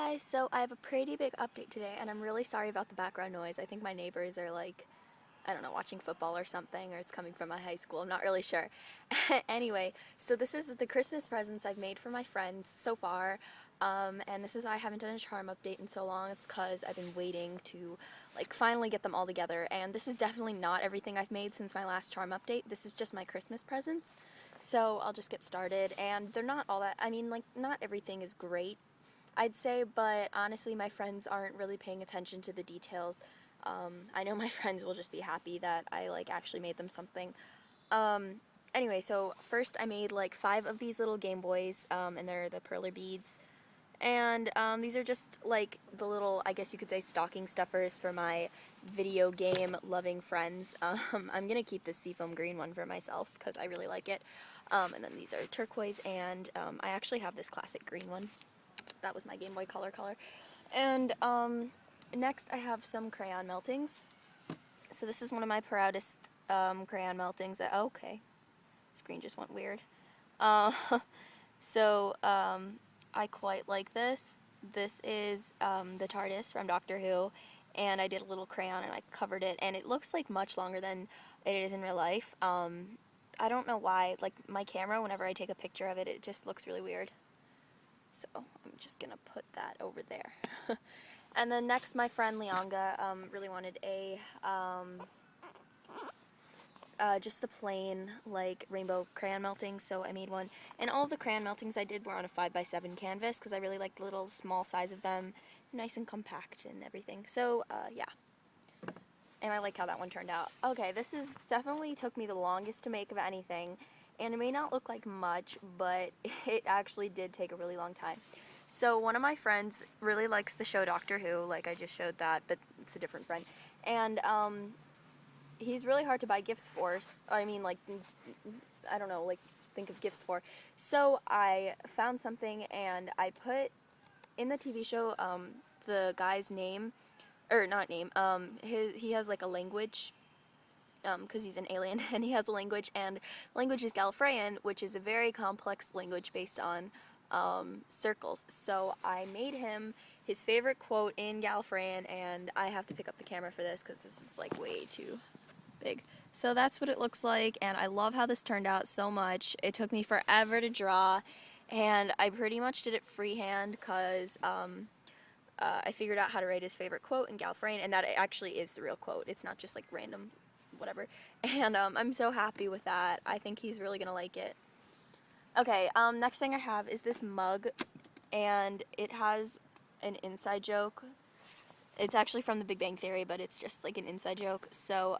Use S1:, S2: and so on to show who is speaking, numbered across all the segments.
S1: Guys, so I have a pretty big update today, and I'm really sorry about the background noise. I think my neighbors are like, I don't know, watching football or something, or it's coming from my high school. I'm not really sure. Anyway, so this is the Christmas presents I've made for my friends so far, and this is why I haven't done a charm update in so long. It's because I've been waiting to like finally get them all together, and this is definitely not everything I've made since my last charm update. This is just my Christmas presents, so I'll just get started. And they're not all that, I mean, like, not everything is great, I'd say, but honestly my friends aren't really paying attention to the details. I know my friends will just be happy that I like actually made them something. Anyway, so first I made like 5 of these little Game Boys, and they're the perler beads. And these are just like the little, I guess you could say, stocking stuffers for my video game loving friends. I'm gonna keep this seafoam green one for myself because I really like it. And then these are turquoise, and I actually have this classic green one. That was my Game Boy Color color. And next I have some crayon meltings. So this is one of my proudest crayon meltings. Okay, screen just went weird. So I quite like this. This is the TARDIS from Doctor Who, and I did a little crayon and I covered it, and it looks like much longer than it is in real life. I don't know why, like my camera, whenever I take a picture of it, it just looks really weird. So I'm just gonna put that over there. And then next, my friend Leonga really wanted a just a plain like rainbow crayon melting, so I made one. And all of the crayon meltings I did were on a 5x7 canvas because I really liked the little small size of them, nice and compact and everything. So yeah. And I like how that one turned out. Okay, this is definitely took me the longest to make of anything, and it may not look like much, but it actually did take a really long time. So one of my friends really likes the show Doctor Who, like I just showed that, but it's a different friend. And he's really hard to buy gifts for. I mean, like, I don't know, like, think of gifts for. So I found something, and I put in the TV show the guy's name, or not name, he has like a language, because he's an alien, and he has a language, and language is Gallifreyan, which is a very complex language based on circles. So I made him his favorite quote in Gallifreyan, and I have to pick up the camera for this because this is like way too big. So that's what it looks like, and I love how this turned out so much. It took me forever to draw, and I pretty much did it freehand because I figured out how to write his favorite quote in Gallifreyan, and that actually is the real quote. It's not just like random whatever. And I'm so happy with that. I think he's really gonna like it. Okay, next thing I have is this mug, and it has an inside joke. It's actually from The Big Bang Theory, but it's just like an inside joke. So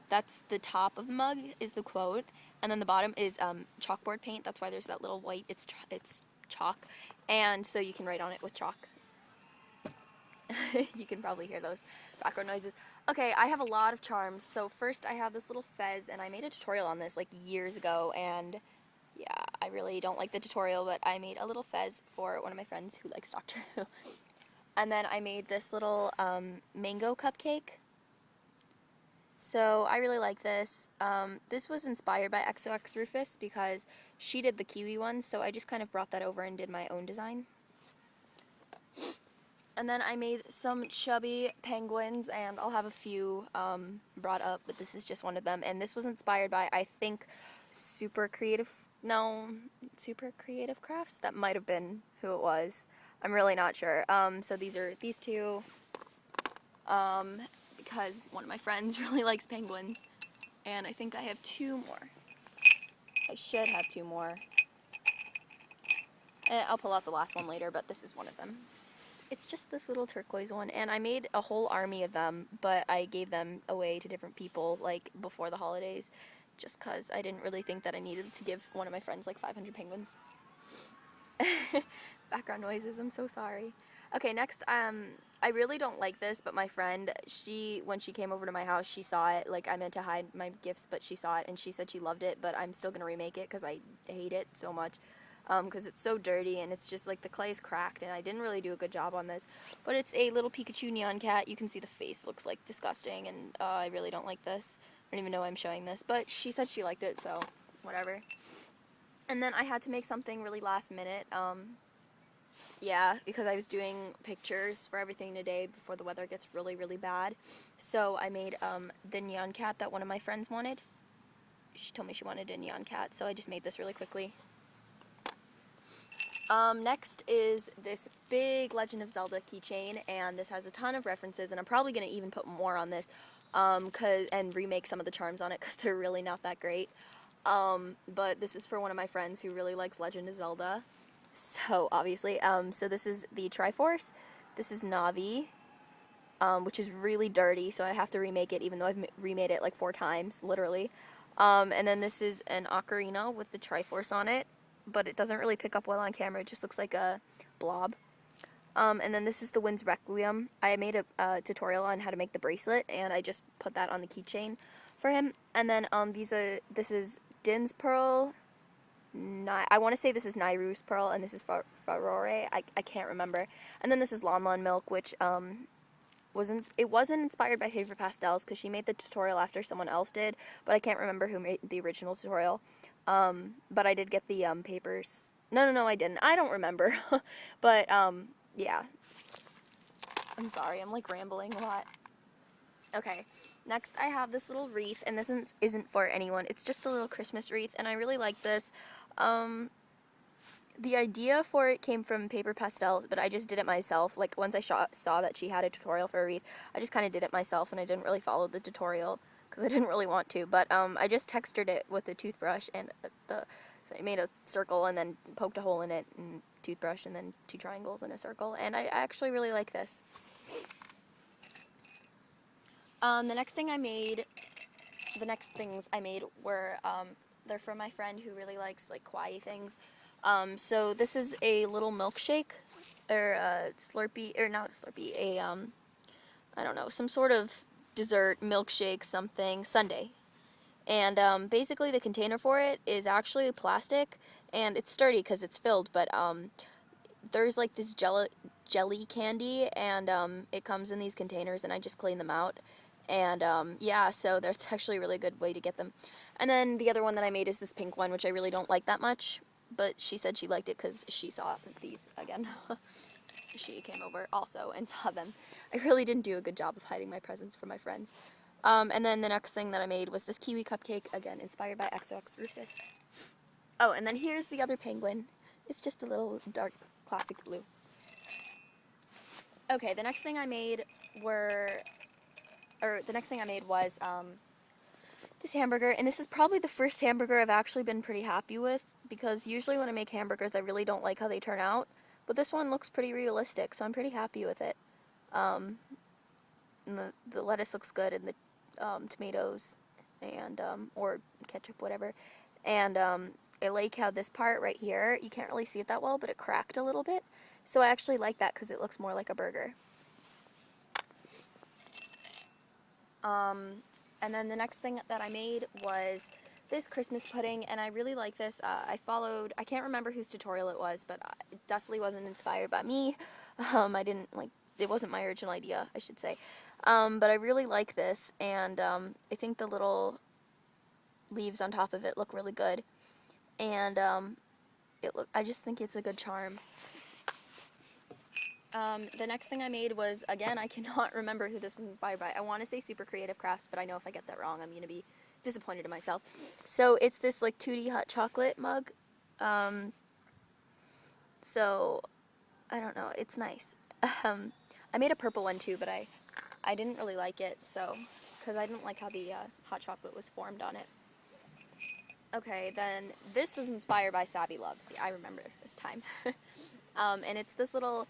S1: that's the top of the mug is the quote, and then the bottom is chalkboard paint. That's why there's that little white, it's chalk, and so you can write on it with chalk. You can probably hear those background noises. Okay, I have a lot of charms. So first I have this little fez, and I made a tutorial on this like years ago, and yeah, I really don't like the tutorial, but I made a little fez for one of my friends who likes Doctor Who. And then I made this little mango cupcake. So I really like this. This was inspired by XOX Rufus because she did the kiwi one, so I just kind of brought that over and did my own design. And then I made some chubby penguins, and I'll have a few brought up, but this is just one of them. And this was inspired by, I think, Super Creative Crafts? That might have been who it was. I'm really not sure. So these are these two, because one of my friends really likes penguins. And I think I have 2 more. I should have 2 more. And I'll pull out the last one later, but this is one of them. It's just this little turquoise one, and I made a whole army of them, but I gave them away to different people, like, before the holidays, just because I didn't really think that I needed to give one of my friends, like, 500 penguins. Background noises, I'm so sorry. Okay, next, I really don't like this, but my friend, when she came over to my house, she saw it. Like, I meant to hide my gifts, but she saw it, and she said she loved it, but I'm still gonna remake it, because I hate it so much. Because it's so dirty, and it's just like the clay is cracked, and I didn't really do a good job on this. But it's a little Pikachu neon cat. You can see the face looks like disgusting, and I really don't like this. I don't even know why I'm showing this, but she said she liked it, so whatever. And then I had to make something really last minute. Yeah, because I was doing pictures for everything today before the weather gets really, really bad. So I made the neon cat that one of my friends wanted. She told me she wanted a neon cat, so I just made this really quickly. Next is this big Legend of Zelda keychain, and this has a ton of references, and I'm probably going to even put more on this and remake some of the charms on it because they're really not that great. But this is for one of my friends who really likes Legend of Zelda. So, obviously, so this is the Triforce. This is Navi, which is really dirty, so I have to remake it, even though I've remade it like 4 times, literally. And then this is an ocarina with the Triforce on it, but it doesn't really pick up well on camera. It just looks like a blob. And then this is the Wind's Requiem. I made a tutorial on how to make the bracelet, and I just put that on the keychain for him. And then this is Din's Pearl. I want to say this is Nairu's Pearl, and this is Farore. I can't remember. And then this is Lon Lon Milk, which wasn't inspired by Paper Pastels because she made the tutorial after someone else did, but I can't remember who made the original tutorial. But I did get the papers. No, I didn't. I don't remember. But yeah. I'm sorry. I'm like rambling a lot. Okay. Next, I have this little wreath, and this isn't for anyone. It's just a little Christmas wreath, and I really like this. The idea for it came from Paper Pastels, but I just did it myself. Like, once I saw that she had a tutorial for a wreath, I just kind of did it myself, and I didn't really follow the tutorial, because I didn't really want to. But, I just textured it with a toothbrush, and so I made a circle, and then poked a hole in it, and toothbrush, and then 2 triangles in a circle, and I actually really like this. The next things I made were, they're from my friend who really likes, like, kawaii things. So this is a little milkshake, or a Slurpee, or not a Slurpee, I don't know, some sort of dessert, milkshake, something, sundae. And, basically the container for it is actually plastic, and it's sturdy because it's filled, but, there's, like, this jelly candy, and, it comes in these containers, and I just clean them out. And, yeah, so that's actually a really good way to get them. And then the other one that I made is this pink one, which I really don't like that much, but she said she liked it because she saw these again. She came over also and saw them. I really didn't do a good job of hiding my presents from my friends. And then the next thing that I made was this kiwi cupcake, again, inspired by XOX Rufus. Oh, and then here's the other penguin. It's just a little dark classic blue. Okay, the next thing I made was this hamburger, and this is probably the first hamburger I've actually been pretty happy with, because usually when I make hamburgers I really don't like how they turn out, but this one looks pretty realistic, so I'm pretty happy with it. And the lettuce looks good, and the tomatoes, and or ketchup, whatever, and I like how this part right here, you can't really see it that well, but it cracked a little bit, so I actually like that because it looks more like a burger. And then the next thing that I made was this Christmas pudding, and I really like this. I can't remember whose tutorial it was, but it definitely wasn't inspired by me. It wasn't my original idea, I should say. But I really like this, and I think the little leaves on top of it look really good. And I just think it's a good charm. The next thing I made was, again, I cannot remember who this was inspired by. I want to say Super Creative Crafts, but I know if I get that wrong, I'm going to be disappointed in myself. So it's this, like, 2D hot chocolate mug. So, I don't know, it's nice. I made a purple one too, but I didn't really like it, so, because I didn't like how the hot chocolate was formed on it. Okay, then this was inspired by Savvy Love. See, I remember this time. And it's this little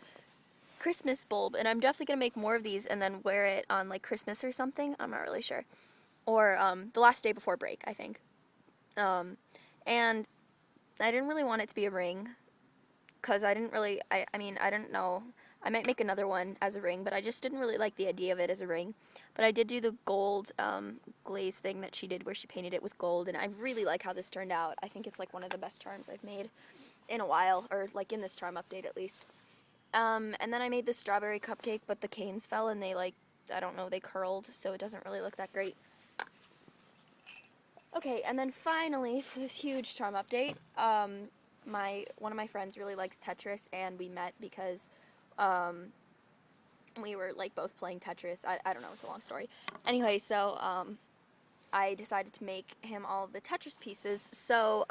S1: Christmas bulb, and I'm definitely going to make more of these and then wear it on, like, Christmas or something. I'm not really sure. Or the last day before break, I think. And I didn't really want it to be a ring, because I didn't really, I don't know. I might make another one as a ring, but I just didn't really like the idea of it as a ring. But I did do the gold glaze thing that she did where she painted it with gold, and I really like how this turned out. I think it's, like, one of the best charms I've made in a while, or, like, in this charm update at least. And then I made this strawberry cupcake, but the canes fell and they, like, I don't know, they curled, so it doesn't really look that great. Okay, and then finally, for this huge charm update, one of my friends really likes Tetris, and we met because we were like both playing Tetris. I don't know, it's a long story. Anyway, so I decided to make him all of the Tetris pieces. So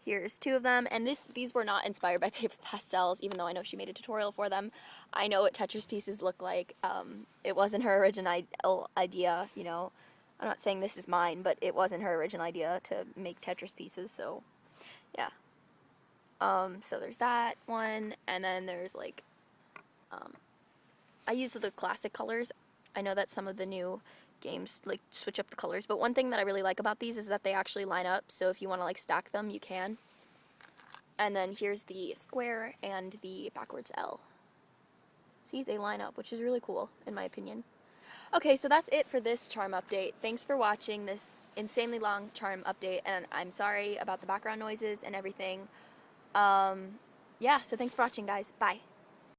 S1: here's 2 of them, and these were not inspired by paper pastels, even though I know she made a tutorial for them. I know what Tetris pieces look like. It wasn't her original idea, you know. I'm not saying this is mine, but it wasn't her original idea to make Tetris pieces, so yeah. So there's that one, and then there's like, I use the classic colors. I know that some of the new games like switch up the colors, but one thing that I really like about these is that they actually line up, so if you want to like stack them, you can. And then here's the square and the backwards L. See, they line up, which is really cool, in my opinion. Okay, so that's it for this charm update. Thanks for watching this insanely long charm update, and I'm sorry about the background noises and everything. Yeah, so thanks for watching, guys. Bye.